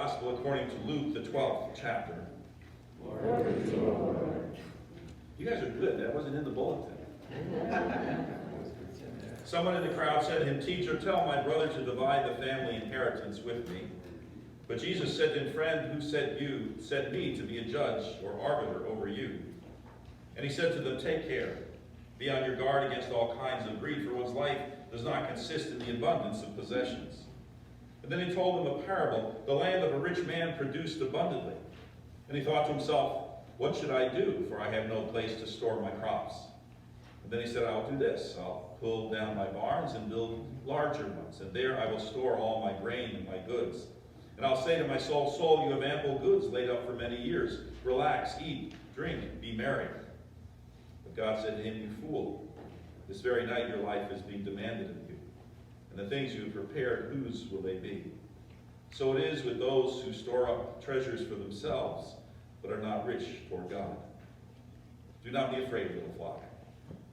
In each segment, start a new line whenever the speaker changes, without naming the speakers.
Gospel according to Luke, the 12th chapter. You guys are good. That wasn't in the bulletin. Someone in the crowd said to him, "Teacher, tell my brother to divide the family inheritance with me." But Jesus said to him, "Friend, who said me to be a judge or arbiter over you?" And he said to them, "Take care. Be on your guard against all kinds of greed, for one's life does not consist in the abundance of possessions." And then he told them a parable. The land of a rich man produced abundantly. And he thought to himself, "What should I do? For I have no place to store my crops." And then he said, "I'll do this. I'll pull down my barns and build larger ones. And there I will store all my grain and my goods. And I'll say to my soul, soul, you have ample goods laid up for many years. Relax, eat, drink, be merry." But God said to him, "You fool, this very night your life is being demanded of you. And the things you have prepared, whose will they be? So it is with those who store up treasures for themselves, but are not rich toward God. Do not be afraid, little flock,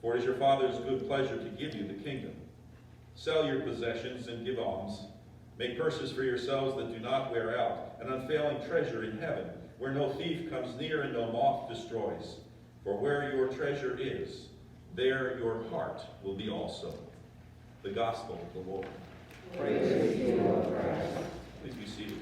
for it is your Father's good pleasure to give you the kingdom. Sell your possessions and give alms. Make purses for yourselves that do not wear out, an unfailing treasure in heaven, where no thief comes near and no moth destroys. For where your treasure is, there your heart will be also." The Gospel of the Lord.
Praise to you, Lord Christ.
Please be seated.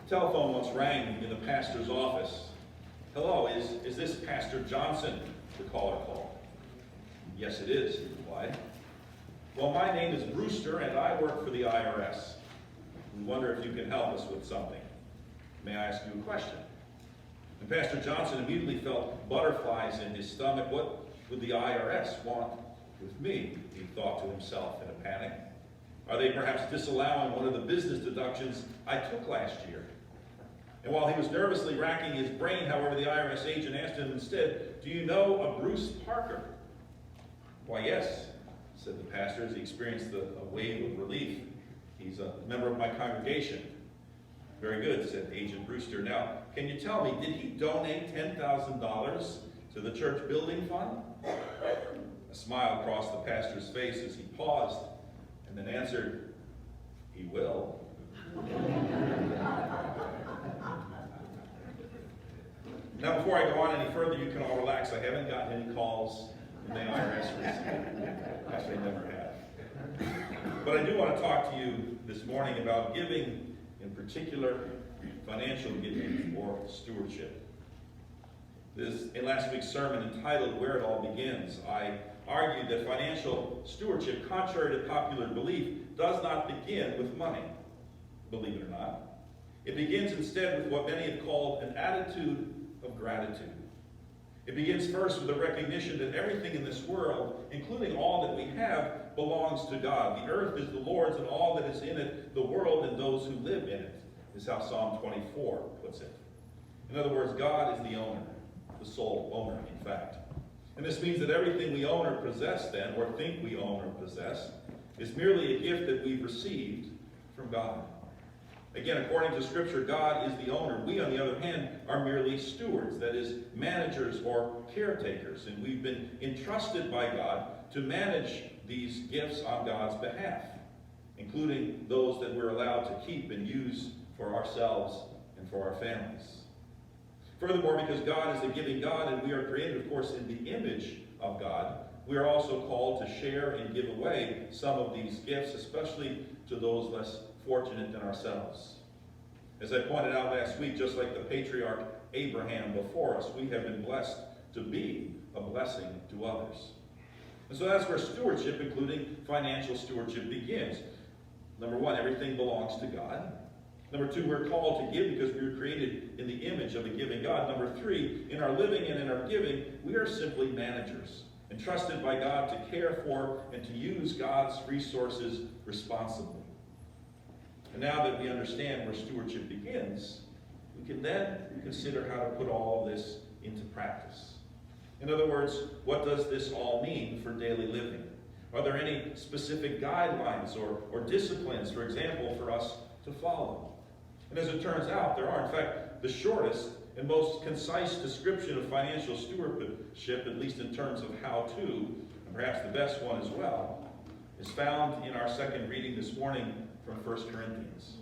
The telephone once rang in the pastor's office. "Hello, is this Pastor Johnson?" the caller called. "Yes, it is," he replied. "Well, my name is Brewster, and I work for the IRS. We wonder if you can help us with something. May I ask you a question?" And Pastor Johnson immediately felt butterflies in his stomach. What would the IRS want with me? He thought to himself in a panic. Are they perhaps disallowing one of the business deductions I took last year? And while he was nervously racking his brain, however, the IRS agent asked him instead, "Do you know a Bruce Parker?" "Why, yes," said the pastor as he experienced a wave of relief. "He's a member of my congregation." "Very good," said Agent Brewster. "Now, can you tell me, did he donate $10,000 to the church building fund?" A smile crossed the pastor's face as he paused and then answered, "He will." Now, before I go on any further, you can all relax. I haven't gotten any calls from the IRS recently. Actually, I never have. But I do want to talk to you this morning about giving, in particular, financial giving or stewardship. In last week's sermon entitled "Where It All Begins," I argued that financial stewardship, contrary to popular belief, does not begin with money, believe it or not. It begins instead with what many have called an attitude of gratitude. It begins first with a recognition that everything in this world, including all that we have, belongs to God. The earth is the Lord's and all that is in it, the world and those who live in it, is how Psalm 24 puts it. In other words, God is the owner, the sole owner, in fact. And this means that everything we own or possess then, or think we own or possess, is merely a gift that we've received from God. Again, according to Scripture, God is the owner. We, on the other hand, are merely stewards, that is, managers or caretakers. And we've been entrusted by God to manage these gifts on God's behalf, including those that we're allowed to keep and use for ourselves and for our families. Furthermore, because God is a giving God and we are created, of course, in the image of God, we are also called to share and give away some of these gifts, especially to those less fortunate than ourselves. As I pointed out last week, just like the patriarch Abraham before us, we have been blessed to be a blessing to others. And so that's where stewardship, including financial stewardship, begins. Number one, everything belongs to God. Number two, we're called to give because we were created in the image of a giving God. Number three, in our living and in our giving, we are simply managers, entrusted by God to care for and to use God's resources responsibly. And now that we understand where stewardship begins, we can then consider how to put all of this into practice. In other words, what does this all mean for daily living? Are there any specific guidelines or disciplines, for example, for us to follow? And as it turns out, there are. In fact, the shortest and most concise description of financial stewardship, at least in terms of how to, and perhaps the best one as well, is found in our second reading this morning from 1 Corinthians.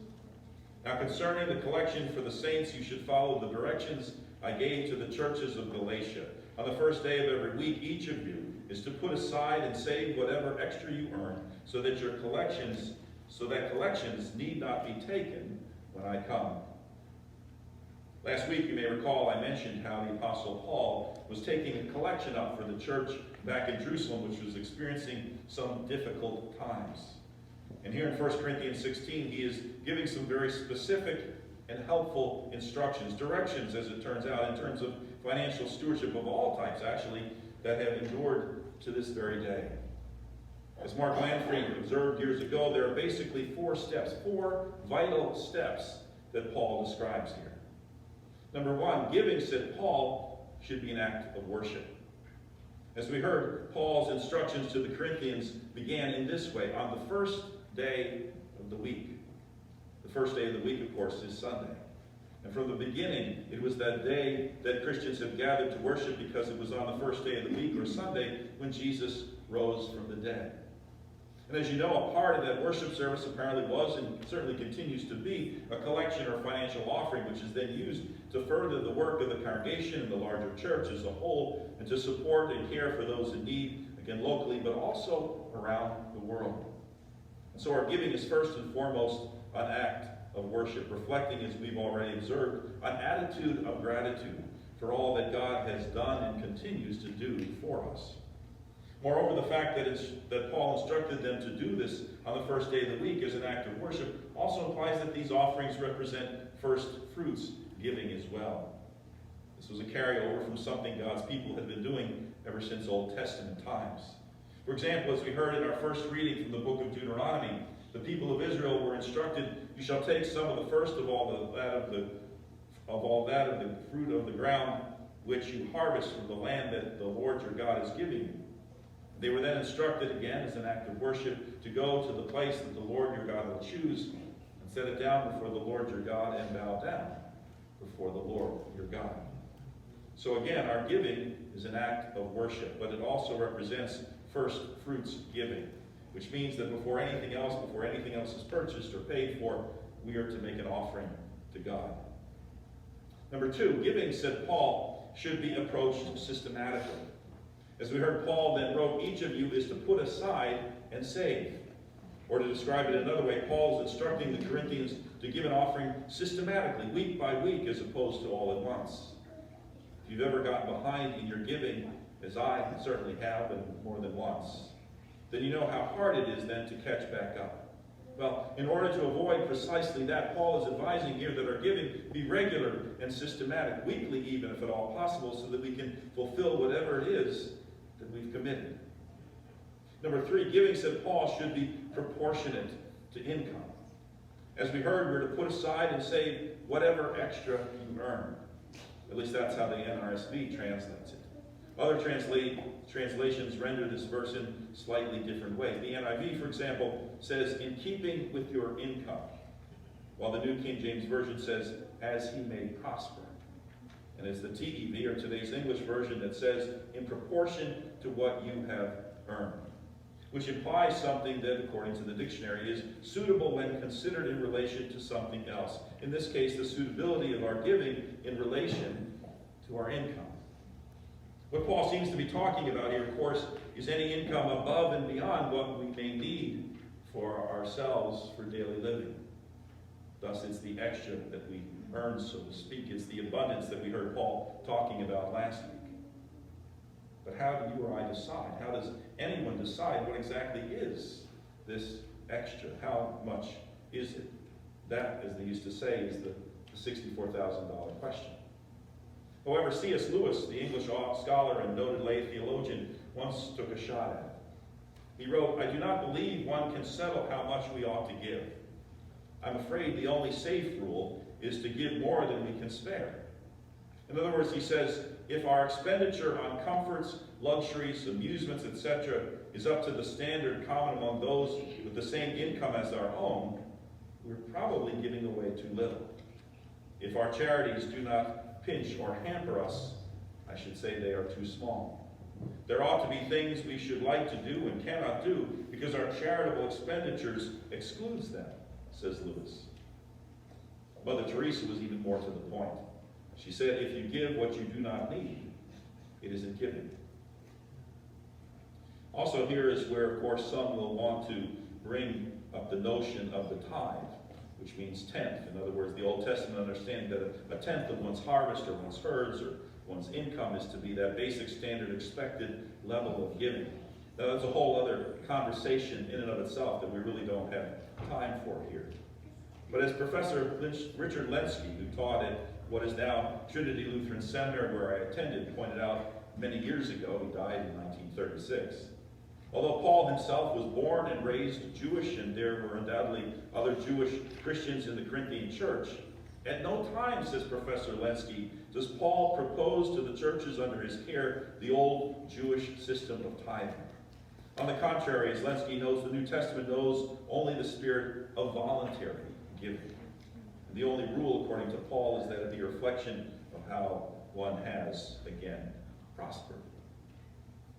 Now concerning the collection for the saints, you should follow the directions I gave to the churches of Galatia. On the first day of every week, each of you is to put aside and save whatever extra you earn, so that collections need not be taken when I come. Last week, you may recall, I mentioned how the Apostle Paul was taking a collection up for the church back in Jerusalem, which was experiencing some difficult times. And here in 1 Corinthians 16, he is giving some very specific and helpful instructions, directions, as it turns out, in terms of financial stewardship of all types, actually, that have endured to this very day. As Mark Lanfrey observed years ago, there are basically four vital steps that Paul describes here. Number one, giving, said Paul, should be an act of worship. As we heard, Paul's instructions to the Corinthians began in this way: on the first day of the week. The first day of the week, of course, is Sunday. And from the beginning, it was that day that Christians have gathered to worship, because it was on the first day of the week, or Sunday, when Jesus rose from the dead. And as you know, a part of that worship service apparently was, and certainly continues to be, a collection or financial offering, which is then used to further the work of the congregation and the larger church as a whole, and to support and care for those in need, again locally, but also around the world. And so our giving is first and foremost an act of worship, reflecting, as we've already observed, an attitude of gratitude for all that God has done and continues to do for us. Moreover, the fact that Paul instructed them to do this on the first day of the week as an act of worship also implies that these offerings represent first fruits giving as well. This was a carryover from something God's people had been doing ever since Old Testament times. For example, as we heard in our first reading from the book of Deuteronomy, the people of Israel were instructed, "You shall take some of the first of all that of the fruit of the ground which you harvest from the land that the Lord your God is giving you." They were then instructed, again as an act of worship, to go to the place that the Lord your God will choose and set it down before the Lord your God and bow down before the Lord your God. So again, our giving is an act of worship, but it also represents first fruits giving, which means that before anything else is purchased or paid for, we are to make an offering to God. Number two, giving, said Paul, should be approached systematically. As we heard, Paul then wrote, each of you is to put aside and save. Or to describe it another way, Paul is instructing the Corinthians to give an offering systematically, week by week, as opposed to all at once. If you've ever gotten behind in your giving, as I certainly have, and more than once, then you know how hard it is then to catch back up. Well, in order to avoid precisely that, Paul is advising here that our giving be regular and systematic, weekly even, if at all possible, so that we can fulfill whatever it is that we've committed. Number three, giving, said Paul, should be proportionate to income. As we heard, we're to put aside and save whatever extra you earn. At least that's how the NRSV translates it. Other translations render this verse in slightly different ways. The NIV, for example, says, in keeping with your income, while the New King James Version says, as he may prosper. And it's the TEV, or today's English version, that says, in proportion to what you have earned, which implies something that, according to the dictionary, is suitable when considered in relation to something else. In this case, the suitability of our giving in relation to our income. What Paul seems to be talking about here, of course, is any income above and beyond what we may need for ourselves for daily living. Thus, it's the extra that we earn, so to speak. It's the abundance that we heard Paul talking about last week. But how do you or I decide? How does anyone decide what exactly is this extra? How much is it? That, as they used to say, is the $64,000 question. However, C.S. Lewis, the English scholar and noted lay theologian, once took a shot at it. He wrote, I do not believe one can settle how much we ought to give. I'm afraid the only safe rule is to give more than we can spare. In other words, he says, if our expenditure on comforts, luxuries, amusements, etc. is up to the standard common among those with the same income as our own, we're probably giving away too little. If our charities do not pinch or hamper us. I should say they are too small. There ought to be things we should like to do and cannot do because our charitable expenditures excludes them, says Lewis. Mother Teresa was even more to the point. She said, if you give what you do not need, it isn't giving. Also, here is where, of course, some will want to bring up the notion of the tithe, which means tenth. In other words, the Old Testament understanding that a tenth of one's harvest or one's herds or one's income is to be that basic standard expected level of giving. Now, that's a whole other conversation in and of itself that we really don't have time for here. But as Professor Richard Lenski, who taught at what is now Trinity Lutheran Seminary, where I attended, pointed out many years ago, he died in 1936. Although Paul himself was born and raised Jewish, and there were undoubtedly other Jewish Christians in the Corinthian church, at no time, says Professor Lenski, does Paul propose to the churches under his care the old Jewish system of tithing. On the contrary, as Lenski knows, the New Testament knows only the spirit of voluntary giving. And the only rule, according to Paul, is that it be a reflection of how one has, again, prospered.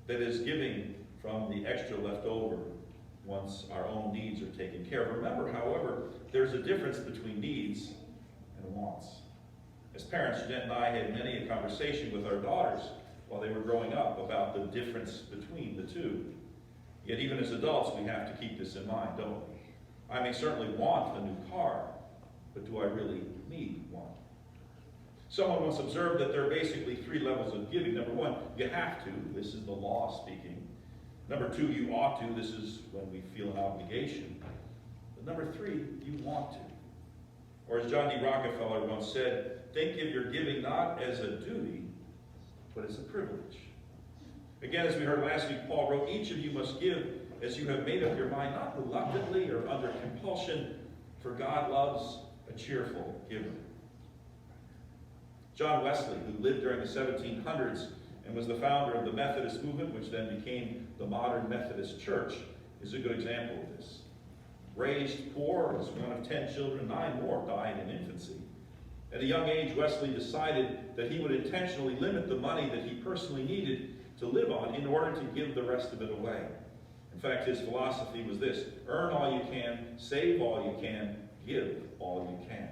That is, giving from the extra left over once our own needs are taken care of. Remember, however, there's a difference between needs and wants. As parents, Jeanette and I had many a conversation with our daughters while they were growing up about the difference between the two. Yet even as adults, we have to keep this in mind, don't we? I may certainly want a new car, but do I really need one? Someone once observed that there are basically three levels of giving. Number one, you have to. This is the law speaking. Number two, you ought to. This is when we feel an obligation. But number three, you want to. Or as John D. Rockefeller once said, think of your giving not as a duty, but as a privilege. Again, as we heard last week, Paul wrote, each of you must give as you have made up your mind, not reluctantly or under compulsion, for God loves a cheerful giver. John Wesley, who lived during the 1700s and was the founder of the Methodist movement, which then became the modern Methodist Church, is a good example of this. Raised poor as one of 10 children, 9 more died in infancy. At a young age, Wesley decided that he would intentionally limit the money that he personally needed to live on in order to give the rest of it away. In fact, his philosophy was this: earn all you can, save all you can, give all you can.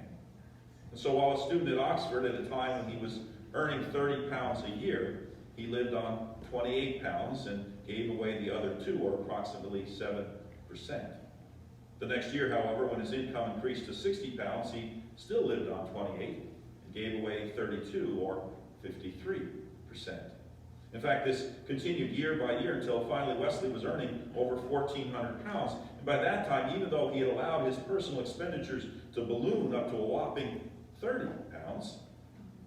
And so while a student at Oxford at a time when he was earning £30 a year, he lived on £28 and gave away the other 2, or approximately 7%. The next year, however, when his income increased to £60, he still lived on 28 and gave away 32, or 53%. In fact, this continued year by year until finally Wesley was earning over £1,400. And by that time, even though he had allowed his personal expenditures to balloon up to a whopping £30,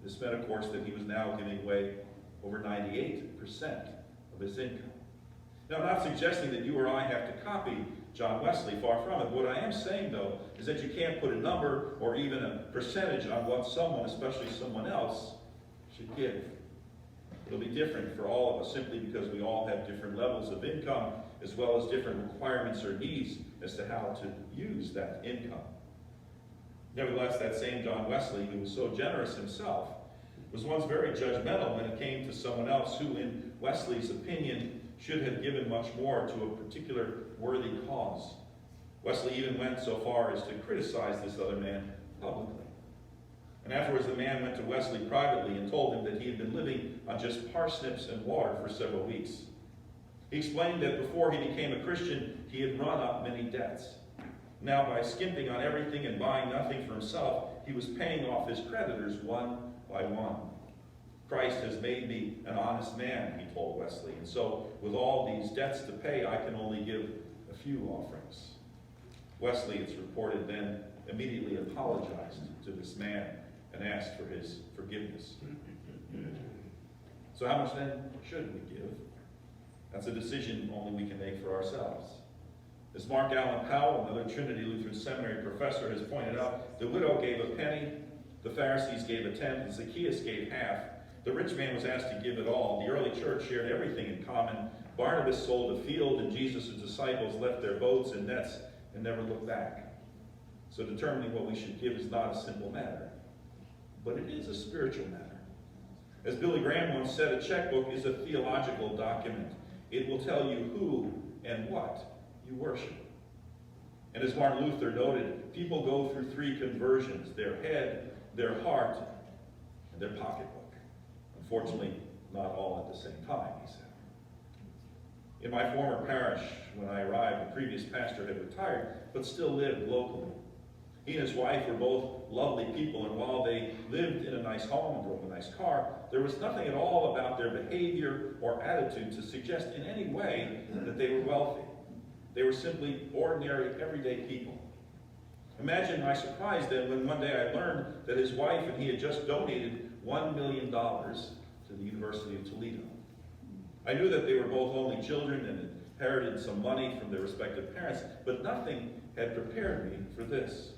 this meant, of course, that he was now giving away over 98% of his income. Now, I'm not suggesting that you or I have to copy John Wesley, far from it. What I am saying, though, is that you can't put a number or even a percentage on what someone, especially someone else, should give. It'll be different for all of us simply because we all have different levels of income as well as different requirements or needs as to how to use that income. Nevertheless, that same John Wesley, who was so generous himself, was once very judgmental when it came to someone else who, in Wesley's opinion, should have given much more to a particular worthy cause. Wesley even went so far as to criticize this other man publicly. And afterwards, the man went to Wesley privately and told him that he had been living on just parsnips and water for several weeks. He explained that before he became a Christian, he had run up many debts. Now, by skimping on everything and buying nothing for himself, he was paying off his creditors one by one. Christ has made me an honest man, he told Wesley, and so with all these debts to pay, I can only give a few offerings. Wesley, it's reported, then immediately apologized to this man and asked for his forgiveness. So how much then should we give? That's a decision only we can make for ourselves. As Mark Allen Powell, another Trinity Lutheran Seminary professor, has pointed out, the widow gave a penny, the Pharisees gave a tenth, and Zacchaeus gave half. The rich man was asked to give it all. The early church shared everything in common. Barnabas sold a field, and Jesus' disciples left their boats and nets and never looked back. So determining what we should give is not a simple matter, but it is a spiritual matter. As Billy Graham once said, a checkbook is a theological document. It will tell you who and what you worship. And as Martin Luther noted, people go through three conversions: their head, their heart, and their pocketbook. Unfortunately, not all at the same time, he said. In my former parish, when I arrived, the previous pastor had retired, but still lived locally. He and his wife were both lovely people, and while they lived in a nice home and drove a nice car, there was nothing at all about their behavior or attitude to suggest in any way that they were wealthy. They were simply ordinary, everyday people. Imagine my surprise then when one day I learned that his wife and he had just donated $1 million to the University of Toledo. I knew that they were both only children and inherited some money from their respective parents, but nothing had prepared me for this.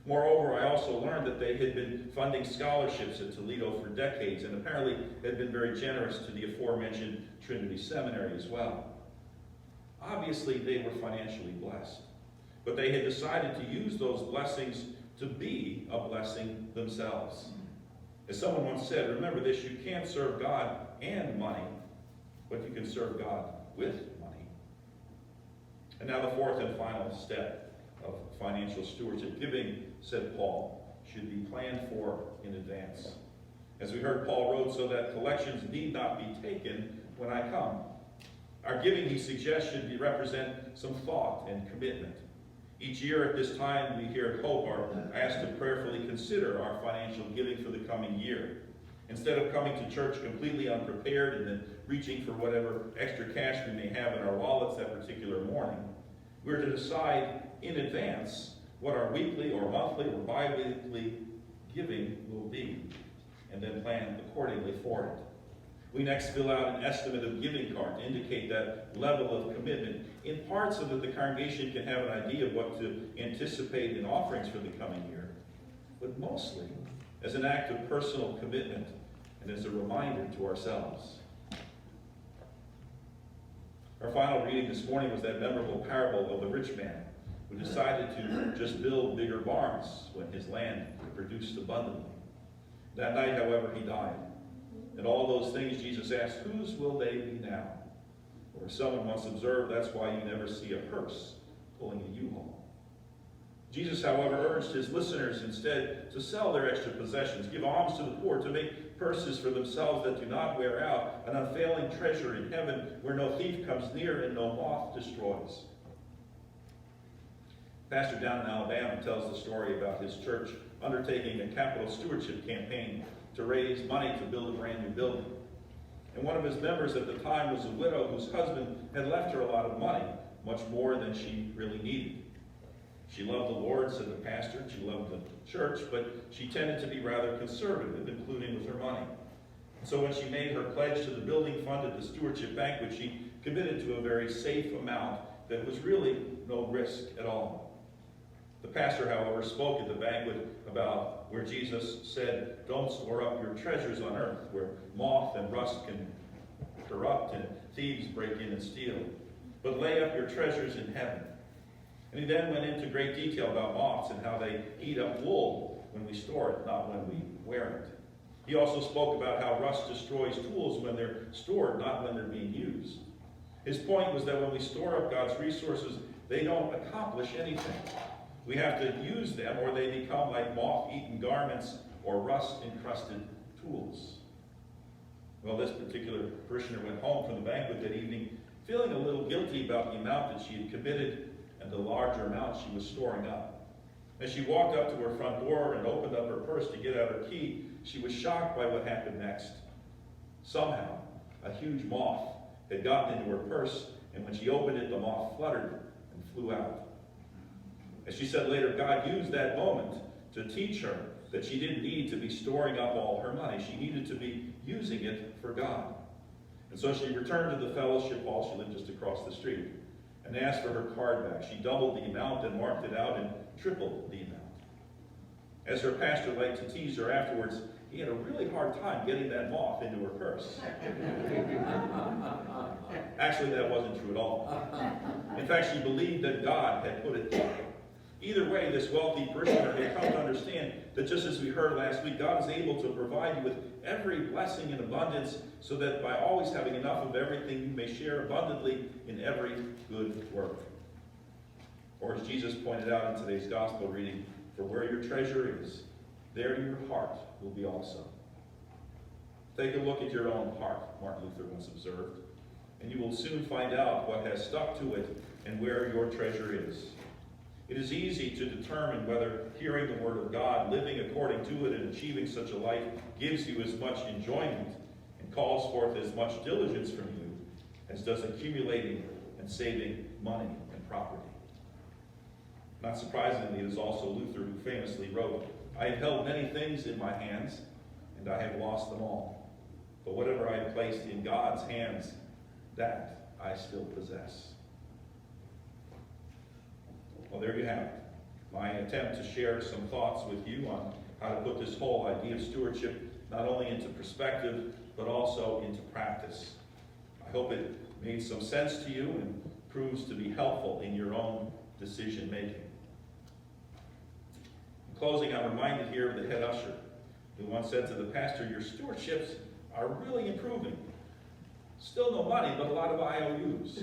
Moreover, I also learned that they had been funding scholarships at Toledo for decades and apparently had been very generous to the aforementioned Trinity Seminary as well. Obviously, they were financially blessed, but they had decided to use those blessings to be a blessing themselves. As someone once said, remember this: you can't serve God and money, but you can serve God with money. And now the fourth and final step of financial stewardship. Giving, said Paul, should be planned for in advance. As we heard, Paul wrote, so that collections need not be taken when I come. Our giving, he suggests, should represent some thought and commitment. Each year at this time, we here at Hope are asked to prayerfully consider our financial giving for the coming year. Instead of coming to church completely unprepared and then reaching for whatever extra cash we may have in our wallets that particular morning, we're to decide in advance what our weekly or monthly or bi-weekly giving will be, and then plan accordingly for it. We next fill out an estimate of giving card to indicate that level of commitment, in part so that the congregation can have an idea of what to anticipate in offerings for the coming year, but mostly as an act of personal commitment and as a reminder to ourselves. Our final reading this morning was that memorable parable of the rich man who decided to just build bigger barns when his land produced abundantly. That night, however, he died. And all those things, Jesus asked, whose will they be now? Or as someone once observed, that's why you never see a hearse pulling a U-Haul. Jesus, however, urged his listeners instead to sell their extra possessions, give alms to the poor, to make purses for themselves that do not wear out, an unfailing treasure in heaven where no thief comes near and no moth destroys. Pastor down in Alabama tells the story about his church undertaking a capital stewardship campaign to raise money to build a brand new building. And one of his members at the time was a widow whose husband had left her a lot of money, much more than she really needed. She loved the Lord, said the pastor, and she loved the church, but she tended to be rather conservative, including with her money. So when she made her pledge to the building fund at the stewardship banquet, she committed to a very safe amount that was really no risk at all. The pastor, however, spoke at the banquet about where Jesus said, don't store up your treasures on earth, where moth and rust can corrupt and thieves break in and steal, but lay up your treasures in heaven. And he then went into great detail about moths and how they eat up wool when we store it, not when we wear it. He also spoke about how rust destroys tools when they're stored, not when they're being used. His point was that when we store up God's resources, they don't accomplish anything. We have to use them, or they become like moth-eaten garments or rust-encrusted tools. Well, this particular parishioner went home from the banquet that evening feeling a little guilty about the amount that she had committed and the larger amount she was storing up. As she walked up to her front door and opened up her purse to get out her key, she was shocked by what happened next. Somehow, a huge moth had gotten into her purse, and when she opened it, the moth fluttered and flew out. As she said later, God used that moment to teach her that she didn't need to be storing up all her money. She needed to be using it for God. And so she returned to the fellowship hall, she lived just across the street, and asked for her card back. She doubled the amount and marked it out and tripled the amount. As her pastor liked to tease her afterwards, he had a really hard time getting that moth into her purse. Actually, that wasn't true at all. In fact, she believed that God had put it there. Either way, this wealthy parishioner may come to understand that just as we heard last week, God is able to provide you with every blessing in abundance, so that by always having enough of everything, you may share abundantly in every good work. Or as Jesus pointed out in today's gospel reading, for where your treasure is, there your heart will be also. Take a look at your own heart, Martin Luther once observed, and you will soon find out what has stuck to it and where your treasure is. It is easy to determine whether hearing the word of God, living according to it, and achieving such a life gives you as much enjoyment and calls forth as much diligence from you as does accumulating and saving money and property. Not surprisingly, it is also Luther who famously wrote, I have held many things in my hands, and I have lost them all. But whatever I have placed in God's hands, that I still possess. Well, there you have it. My attempt to share some thoughts with you on how to put this whole idea of stewardship not only into perspective, but also into practice. I hope it made some sense to you and proves to be helpful in your own decision making. In closing, I'm reminded here of the head usher, who once said to the pastor, your stewardships are really improving. Still no money, but a lot of IOUs.